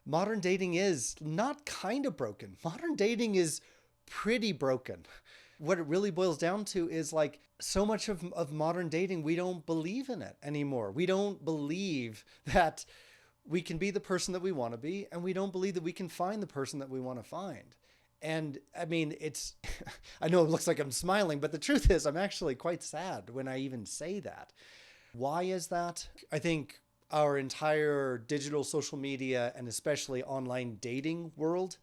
modern dating is not kind of broken. Modern dating is pretty broken. What it really boils down to is like so much of modern dating, we don't believe in it anymore. We don't believe that we can be the person that we want to be, and we don't believe that we can find the person that we want to find. And I mean, it's, I know it looks like I'm smiling, but the truth is, I'm actually quite sad when I even say that. Why is that? I think our entire digital social media and especially online dating world,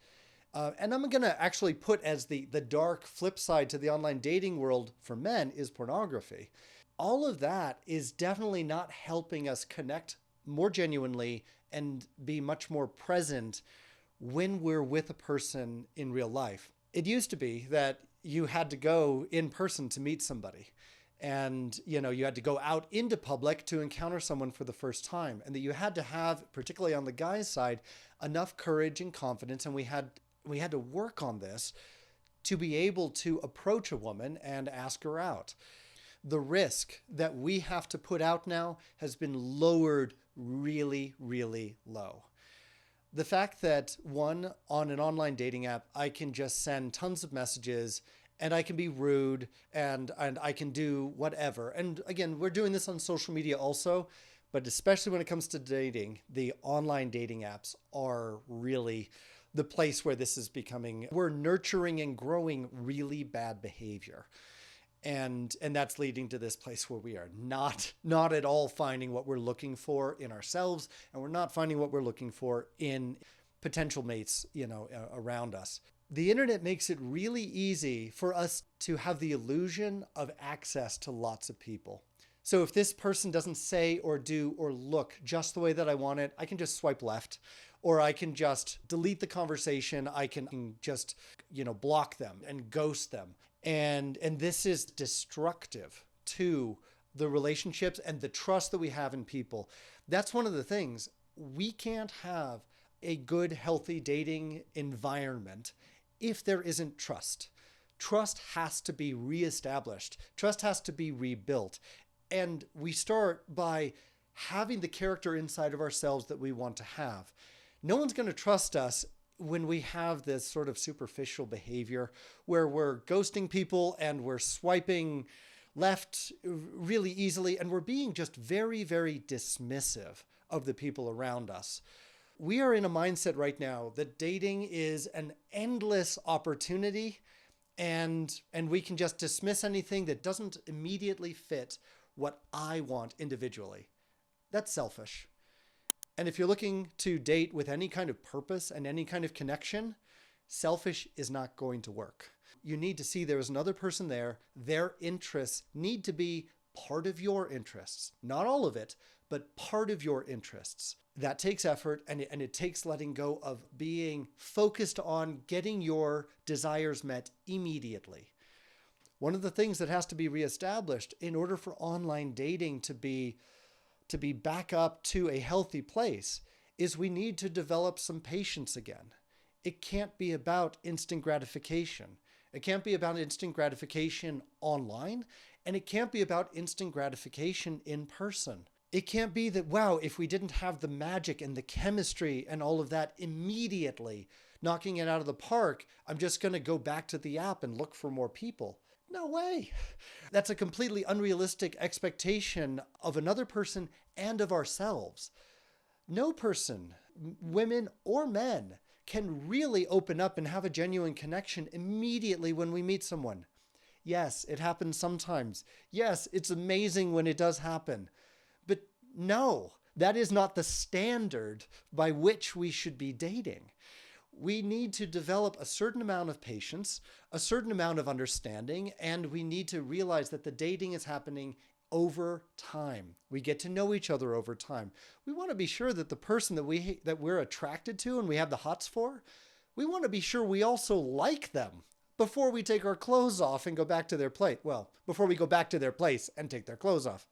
and I'm going to actually put as the dark flip side to the online dating world for men is pornography. All of that is definitely not helping us connect more genuinely and be much more present when we're with a person in real life. It used to be that you had to go in person to meet somebody. And, you had to go out into public to encounter someone for the first time. And that you had to have, particularly on the guy's side, enough courage and confidence. And we had to work on this to be able to approach a woman and ask her out. The risk that we have to put out now has been lowered really, really low. The fact that on an online dating app, I can just send tons of messages and I can be rude and I can do whatever. And again, we're doing this on social media also, but especially when it comes to dating, the online dating apps are really the place where this is becoming, we're nurturing and growing really bad behavior. And that's leading to this place where we are not at all finding what we're looking for in ourselves, and we're not finding what we're looking for in potential mates, around us. The internet makes it really easy for us to have the illusion of access to lots of people. So if this person doesn't say or do or look just the way that I want it, I can just swipe left, or I can just delete the conversation. I can just, block them and ghost them. And this is destructive to the relationships and the trust that we have in people. That's one of the things. We can't have a good, healthy dating environment if there isn't trust. Trust has to be reestablished. Trust has to be rebuilt. And we start by having the character inside of ourselves that we want to have. No one's going to trust us when we have this sort of superficial behavior where we're ghosting people and we're swiping left really easily and we're being just very, very dismissive of the people around us. We are in a mindset right now that dating is an endless opportunity and we can just dismiss anything that doesn't immediately fit what I want individually. That's selfish. And if you're looking to date with any kind of purpose and any kind of connection, selfish is not going to work. You need to see there is another person there. Their interests need to be part of your interests. Not all of it, but part of your interests. That takes effort, and it takes letting go of being focused on getting your desires met immediately. One of the things that has to be reestablished in order for online dating to be back up to a healthy place is we need to develop some patience again. It can't be about instant gratification. It can't be about instant gratification online, and it can't be about instant gratification in person. It can't be that, wow, if we didn't have the magic and the chemistry and all of that immediately knocking it out of the park, I'm just going to go back to the app and look for more people. No way. That's a completely unrealistic expectation of another person and of ourselves. No person, women or men, can really open up and have a genuine connection immediately when we meet someone. Yes, it happens sometimes. Yes, it's amazing when it does happen. But no, that is not the standard by which we should be dating. We need to develop a certain amount of patience, a certain amount of understanding, and we need to realize that the dating is happening over time. We get to know each other over time. We want to be sure that the person that we're attracted to and we have the hots for, we want to be sure we also like them before we take our clothes off and go back to their place. Well, before we go back to their place and take their clothes off.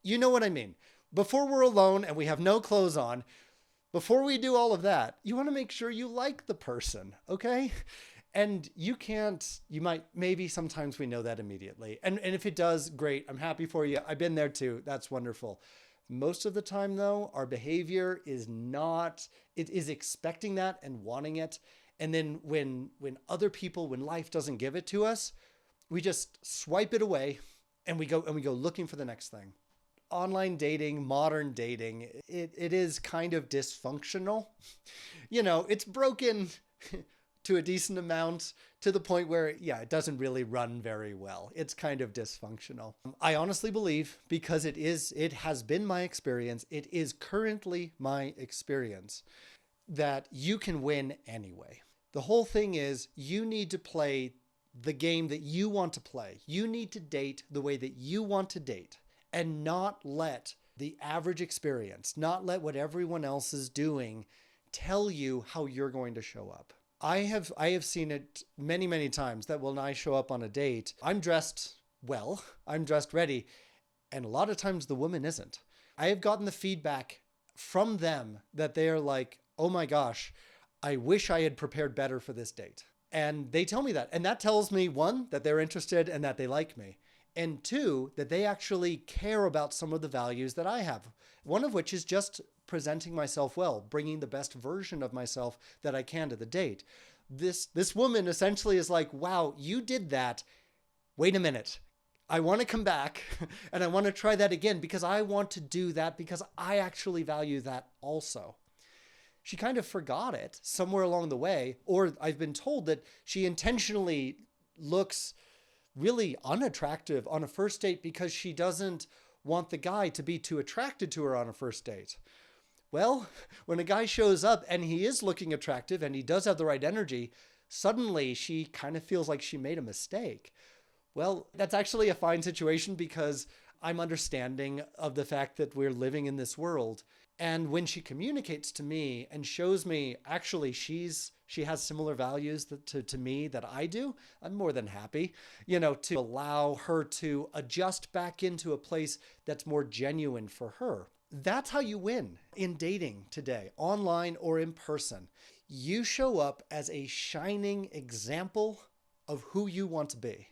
You know what I mean. Before we're alone and we have no clothes on, before we do all of that, you want to make sure you like the person, okay? And maybe sometimes we know that immediately. And if it does, great. I'm happy for you. I've been there too. That's wonderful. Most of the time, though, our behavior is not, it is expecting that and wanting it. And then when when life doesn't give it to us, we just swipe it away and we go looking for the next thing. Online dating, modern dating, it is kind of dysfunctional. It's broken to a decent amount, to the point where, it doesn't really run very well. It's kind of dysfunctional. I honestly believe, because it has been my experience, it is currently my experience, that you can win anyway. The whole thing is, you need to play the game that you want to play. You need to date the way that you want to date, and not let the average experience, not let what everyone else is doing tell you how you're going to show up. I have seen it many, many times that when I show up on a date, I'm dressed well, I'm dressed ready, and a lot of times the woman isn't. I have gotten the feedback from them that they are like, oh my gosh, I wish I had prepared better for this date. And they tell me that. And that tells me, one, that they're interested and that they like me. And two, that they actually care about some of the values that I have. One of which is just presenting myself well, bringing the best version of myself that I can to the date. This woman essentially is like, wow, you did that. Wait a minute. I want to come back and I want to try that again, because I want to do that, because I actually value that also. She kind of forgot it somewhere along the way, or I've been told that she intentionally looks really unattractive on a first date because she doesn't want the guy to be too attracted to her on a first date. Well, when a guy shows up and he is looking attractive and he does have the right energy, suddenly she kind of feels like she made a mistake. Well, that's actually a fine situation, because I'm understanding of the fact that we're living in this world. And when she communicates to me and shows me actually she has similar values to me that I do, I'm more than happy, to allow her to adjust back into a place that's more genuine for her. That's how you win in dating today, online or in person. You show up as a shining example of who you want to be.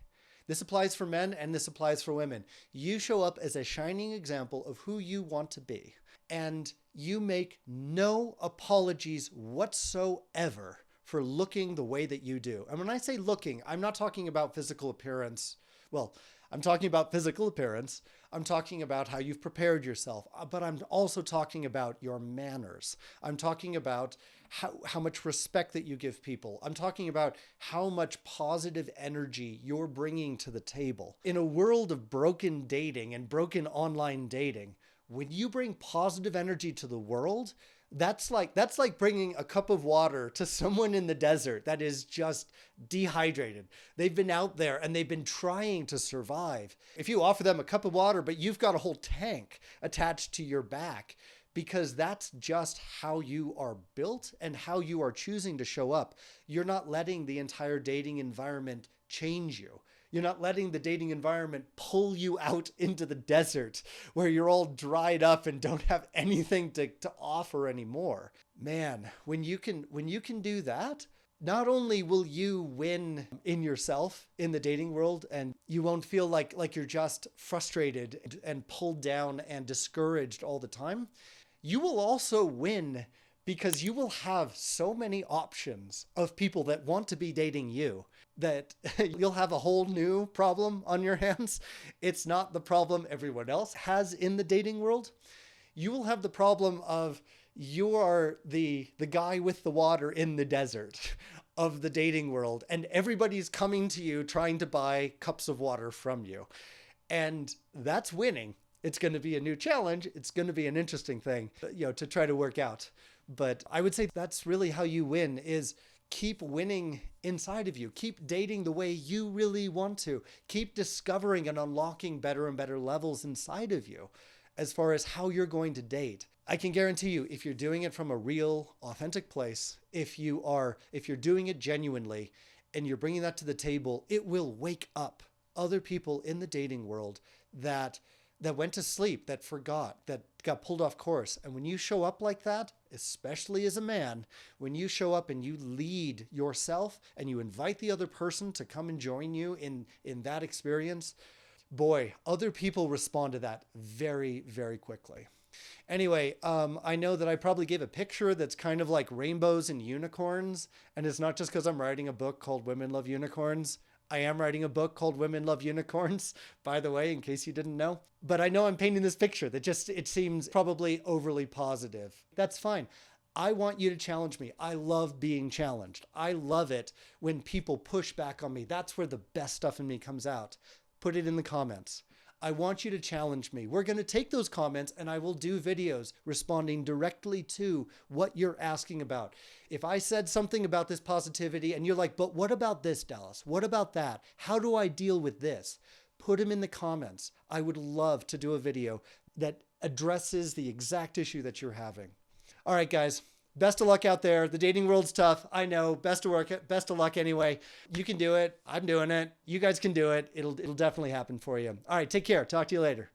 This applies for men and this applies for women. You show up as a shining example of who you want to be. And you make no apologies whatsoever for looking the way that you do. And when I say looking, I'm not talking about physical appearance. Well, I'm talking about physical appearance. I'm talking about how you've prepared yourself, but I'm also talking about your manners. I'm talking about how much respect that you give people. I'm talking about how much positive energy you're bringing to the table. In a world of broken dating and broken online dating, when you bring positive energy to the world, that's like bringing a cup of water to someone in the desert that is just dehydrated. They've been out there and they've been trying to survive. If you offer them a cup of water, but you've got a whole tank attached to your back, because that's just how you are built and how you are choosing to show up. You're not letting the entire dating environment change you. You're not letting the dating environment pull you out into the desert where you're all dried up and don't have anything to offer anymore. Man, when you can do that, not only will you win in yourself in the dating world, and you won't feel like you're just frustrated and pulled down and discouraged all the time, you will also win because you will have so many options of people that want to be dating you that you'll have a whole new problem on your hands. It's not the problem everyone else has in the dating world. You will have the problem of you are the guy with the water in the desert of the dating world, and everybody's coming to you trying to buy cups of water from you. And that's winning. It's going to be a new challenge. It's going to be an interesting thing, to try to work out. But I would say that's really how you win, is keep winning inside of you. Keep dating the way you really want to. Keep discovering and unlocking better and better levels inside of you as far as how you're going to date. I can guarantee you, if you're doing it from a real, authentic place, if you're doing it genuinely and you're bringing that to the table, it will wake up other people in the dating world that went to sleep, that forgot, that got pulled off course. And when you show up like that, especially as a man, when you show up and you lead yourself and you invite the other person to come and join you in that experience, boy, other people respond to that very, very quickly. Anyway, I know that I probably gave a picture that's kind of like rainbows and unicorns. And it's not just because I'm writing a book called Women Love Unicorns. I am writing a book called Women Love Unicorns, by the way, in case you didn't know. But I know I'm painting this picture that just, it seems probably overly positive. That's fine. I want you to challenge me. I love being challenged. I love it when people push back on me. That's where the best stuff in me comes out. Put it in the comments. I want you to challenge me. We're going to take those comments and I will do videos responding directly to what you're asking about. If I said something about this positivity and you're like, but what about this, Dallas? What about that? How do I deal with this? Put them in the comments. I would love to do a video that addresses the exact issue that you're having. All right, guys, best of luck out there. The dating world's tough. I know. Best of luck anyway. You can do it. I'm doing it. You guys can do it. It'll definitely happen for you. All right, take care. Talk to you later.